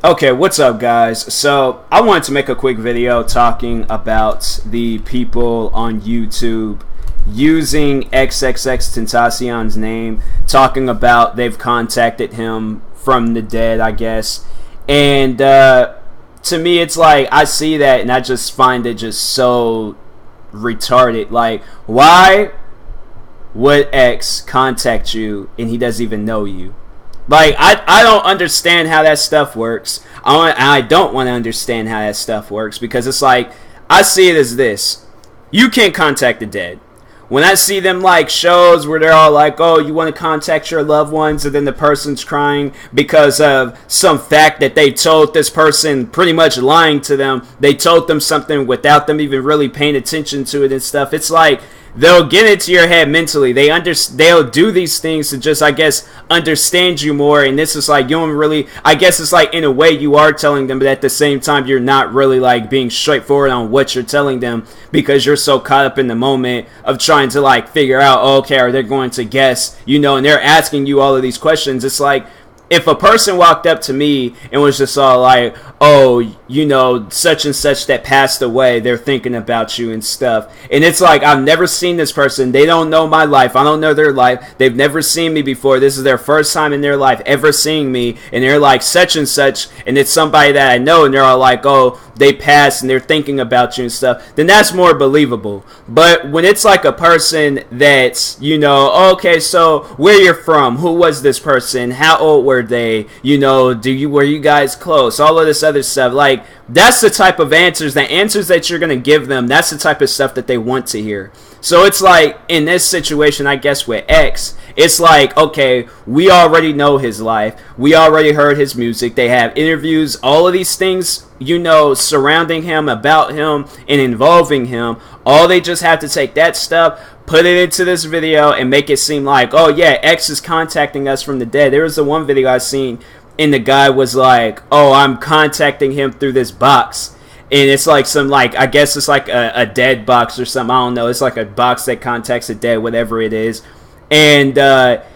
Okay, what's up, guys? So, I wanted to make a quick video talking about the people on YouTube using XXXTentacion's name, talking about they've contacted him from the dead, I guess. And to me, it's like, I see that and I just find it just so retarded. Like, why would X contact you and he doesn't even know you? Like, I don't understand how that stuff works. I don't want to understand how that stuff works, because it's like, I see it as this. You can't contact the dead. When I see them like shows where they're all like, oh, you want to contact your loved ones, and then the person's crying because of some fact that they told this person, pretty much lying to them. They told them something without them even really paying attention to it and stuff. It's like, they'll get into your head mentally. They'll do these things to just, I guess, understand you more. And this is like, you don't really, I guess it's like, in a way you are telling them, but at the same time you're not really like being straightforward on what you're telling them, because you're so caught up in the moment of trying to like figure out, oh, okay, are they going to guess, and they're asking you all of these questions. It's like, if a person walked up to me and was just all like, oh, such and such that passed away, they're thinking about you and stuff. And it's like, I've never seen this person. They don't know my life. I don't know their life. They've never seen me before. This is their first time in their life ever seeing me. And they're like, such and such. And it's somebody that I know. And they're all like, oh, they passed and they're thinking about you and stuff. Then that's more believable. But when it's like a person that's, okay, so where you're from, who was this person, how old were they, were you guys close, all of this other stuff, like, that's the type of answers that you're going to give them. That's the type of stuff that they want to hear. So it's like, in this situation, I guess with X, it's like, okay, we already know his life. We already heard his music. They have interviews, all of these things, surrounding him, about him, and involving him. All they just have to take that stuff, put it into this video, and make it seem like, oh yeah, X is contacting us from the dead. There was the one video I seen, and the guy was like, oh, I'm contacting him through this box. And it's like some, like, I guess it's like a dead box or something. I don't know. It's like a box that contacts a dead, whatever it is. And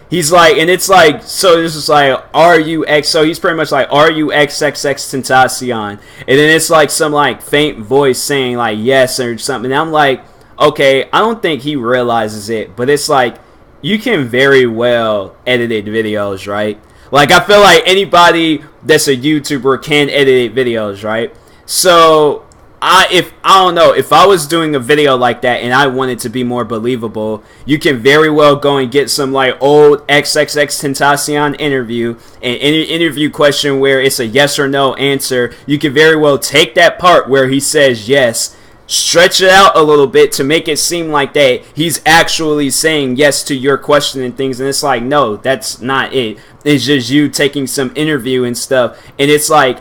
he's like, and it's like, so this is like, are you X? So he's pretty much like, are you XXXTentacion? And then it's like some like faint voice saying like yes or something. And I'm like, okay, I don't think he realizes it, but it's like, you can very well edit videos, right? Like, I feel like anybody that's a YouTuber can edit videos, right? So I don't know, if I was doing a video like that and I wanted to be more believable, you can very well go and get some like old XXXTentacion interview, an interview question where it's a yes or no answer. You can very well take that part where he says yes, stretch it out a little bit to make it seem like that he's actually saying yes to your question and things, and it's like, no, that's not it. It's just you taking some interview and stuff. And it's like,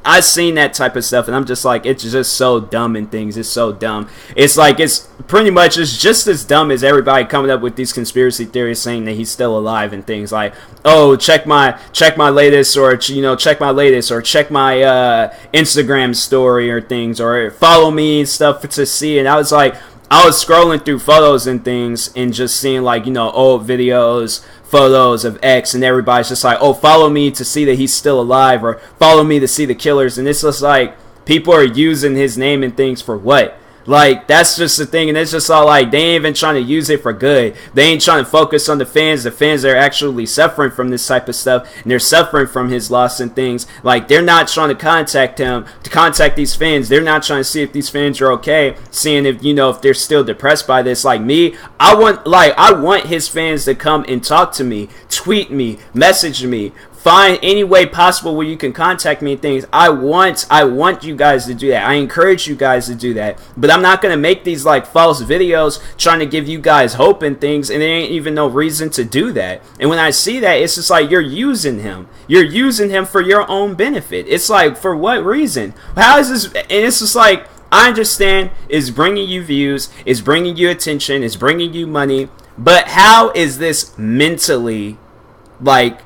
I've seen that type of stuff, and I'm just like, it's just so dumb and things. It's so dumb. It's like, it's pretty much, it's just as dumb as everybody coming up with these conspiracy theories saying that he's still alive and things like, oh, check my latest, or check my latest, or check my Instagram story or things, or follow me and stuff to see. And I was like, I was scrolling through photos and things and just seeing like, old videos, photos of X, and everybody's just like, oh, follow me to see that he's still alive, or follow me to see the killers. And it's just like, people are using his name and things for what? Like, that's just the thing. And it's just all like, they ain't even trying to use it for good. They ain't trying to focus on the fans. The fans are actually suffering from this type of stuff, and they're suffering from his loss and things. Like, they're not trying to contact him, to contact these fans. They're not trying to see if these fans are okay, seeing if, if they're still depressed by this. Like me, I want his fans to come and talk to me, tweet me, message me, find any way possible where you can contact me and things. I want you guys to do that. I encourage you guys to do that. But I'm not going to make these like false videos trying to give you guys hope and things, and there ain't even no reason to do that. And when I see that, it's just like, you're using him. You're using him for your own benefit. It's like, for what reason? How is this? And it's just like, I understand it's bringing you views, it's bringing you attention, it's bringing you money, but how is this mentally like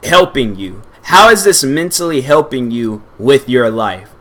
helping you? How is this mentally helping you with your life?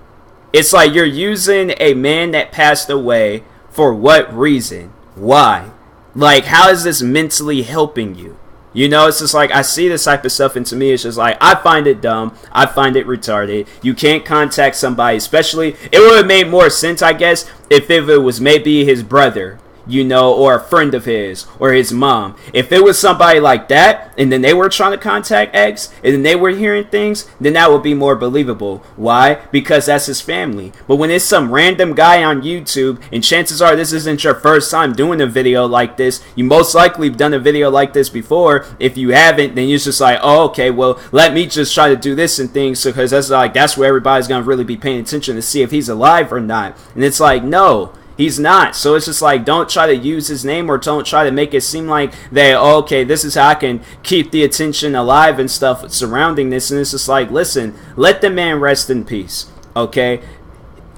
It's like, you're using a man that passed away for what reason? Why? Like, how is this mentally helping you? You know, it's just like, I see this type of stuff, and to me, it's just like, I find it dumb. I find it retarded. You can't contact somebody, especially, it would have made more sense, I guess, if it was maybe his brother, you know, or a friend of his, or his mom. If it was somebody like that, and then they were trying to contact X, and then they were hearing things, then that would be more believable. Why? Because that's his family. But when it's some random guy on YouTube, and chances are this isn't your first time doing a video like this, you most likely have done a video like this before. If you haven't, then you're just like, oh, okay, well, let me just try to do this and things, because that's where everybody's going to really be paying attention to see if he's alive or not. And it's like, no, he's not. So it's just like, don't try to use his name, or don't try to make it seem like that, oh, okay, this is how I can keep the attention alive and stuff surrounding this. And it's just like, listen, let the man rest in peace, okay?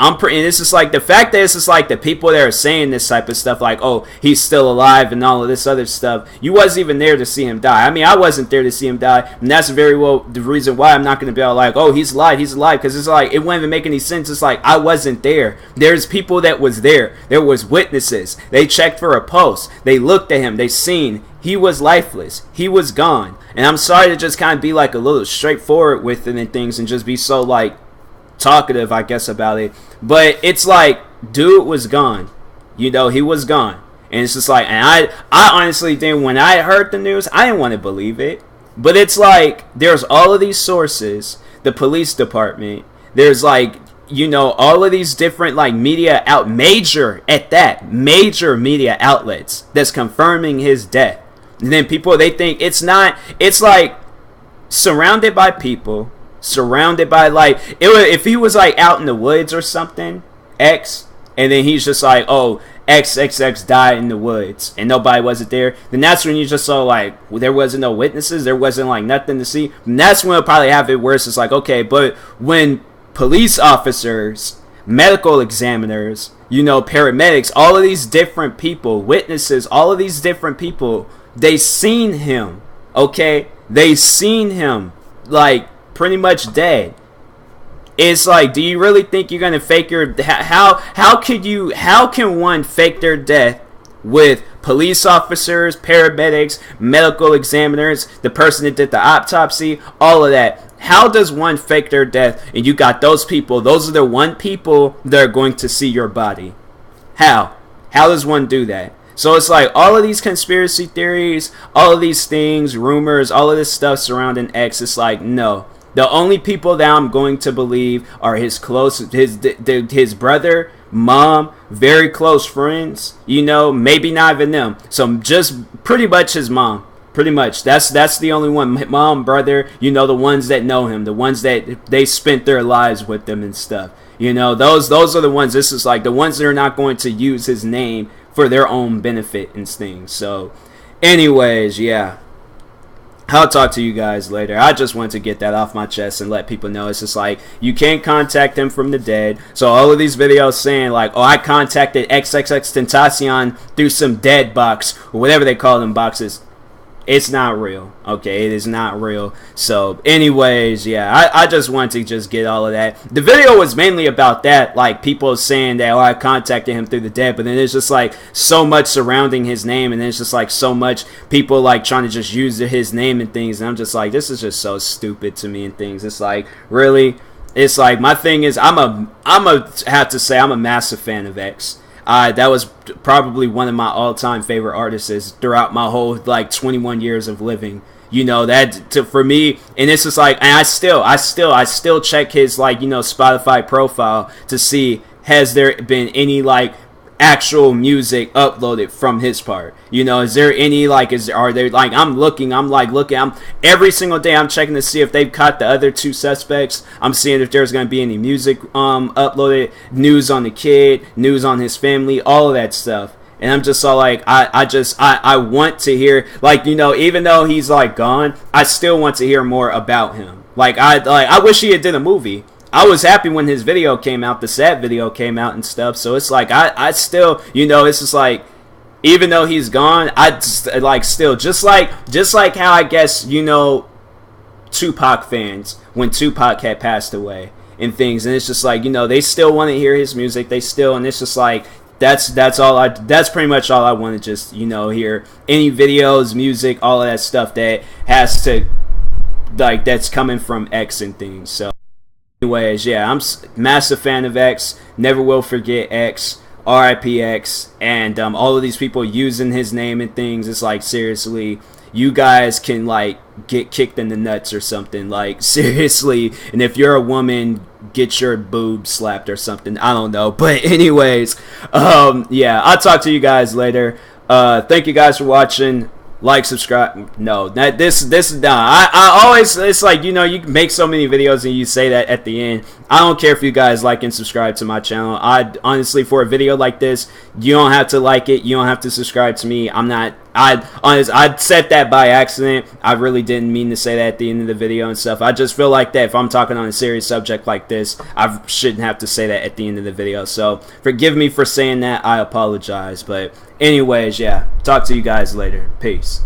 And it's just like, the fact that it's just like the people that are saying this type of stuff, like, oh, he's still alive and all of this other stuff, you wasn't even there to see him die. I mean, I wasn't there to see him die, and that's very well the reason why I'm not going to be all like, oh, he's alive, because it's like, it wouldn't even make any sense. It's like, I wasn't there. There's people that was there. There was witnesses. They checked for a pulse. They looked at him. They seen he was lifeless. He was gone. And I'm sorry to just kind of be like a little straightforward with it and things, and just be so like talkative, I guess, about it. But it's like, dude was gone. You know, he was gone. And it's just like, and I honestly think when I heard the news, I didn't want to believe it. But it's like, there's all of these sources, the police department, there's like, you know, all of these different like media major media outlets that's confirming his death. And then people, they think it's not, it's like surrounded by people, surrounded by like, if he was like out in the woods or something, X, and then he's just like, oh, XXX died in the woods and nobody wasn't there, then that's when you just saw like, well, there wasn't no witnesses, there wasn't like nothing to see, and that's when it'll probably have it worse. It's like, okay, but when police officers, medical examiners, you know, paramedics, all of these different people, witnesses, all of these different people, they seen him, okay, they seen him like pretty much dead. It's like, do you really think you're gonna fake your, how can one fake their death with police officers, paramedics, medical examiners, the person that did the autopsy, all of that? How does one fake their death, and you got those people, those are the one people that are going to see your body? How does one do that? So it's like, all of these conspiracy theories, all of these things, rumors, all of this stuff surrounding X, it's like, no. The only people that I'm going to believe are his brother, mom, very close friends, you know, maybe not even them. So just pretty much his mom. Pretty much. That's the only one. Mom, brother, you know, the ones that know him, the ones that they spent their lives with them and stuff. You know, those are the ones, this is like the ones that are not going to use his name for their own benefit and things. So anyways, yeah. I'll talk to you guys later. I just wanted to get that off my chest and let people know. It's just like, you can't contact him from the dead. So all of these videos saying like, oh, I contacted XXXTentacion through some dead box, or whatever they call them boxes. It's not real. Okay, it is not real. So anyways, yeah, I just wanted to just get all of that. The video was mainly about that, like people saying that, oh, I contacted him through the dead, but then it's just like so much surrounding his name, and then it's just like so much people like trying to just use his name and things, and I'm just like, this is just so stupid to me and things. It's like, really? It's like, my thing is, have to say I'm a massive fan of X. That was probably one of my all-time favorite artists throughout my whole like 21 years of living. You know, that for me, and it's just like, and I still check his like, you know, Spotify profile to see, has there been any like actual music uploaded from his part? You know, is there any like, are there like, I'm looking every single day, I'm checking to see if they've caught the other two suspects. I'm seeing if there's going to be any music uploaded, news on the kid, news on his family, all of that stuff. And I'm just all like, I want to hear, like, you know, even though he's like gone, I still want to hear more about him. Like I wish he had did a movie. I was happy when his video came out, the sad video came out and stuff. So it's like, I still, you know, it's just like, even though he's gone, I just like still, just like how I guess, you know, Tupac fans, when Tupac had passed away and things, and it's just like, you know, they still want to hear his music, they still, and it's just like, that's pretty much all I want to just, you know, hear. Any videos, music, all of that stuff that has to, like, that's coming from X and things. So anyways, yeah, I'm massive fan of X. Never will forget X. RIP X. And all of these people using his name and things, it's like, seriously, you guys can, like, get kicked in the nuts or something, like, seriously. And if you're a woman, get your boobs slapped or something, I don't know. But anyways, yeah, I'll talk to you guys later. Thank you guys for watching. Like, subscribe. No, that this is done. I always, it's like, you know, you make so many videos and you say that at the end. I don't care if you guys like and subscribe to my channel. I honestly, for a video like this, you don't have to like it, you don't have to subscribe to me. I said that by accident. I really didn't mean to say that at the end of the video and stuff. I just feel like that if I'm talking on a serious subject like this, I shouldn't have to say that at the end of the video. So forgive me for saying that. I apologize. But anyways, yeah, talk to you guys later. Peace.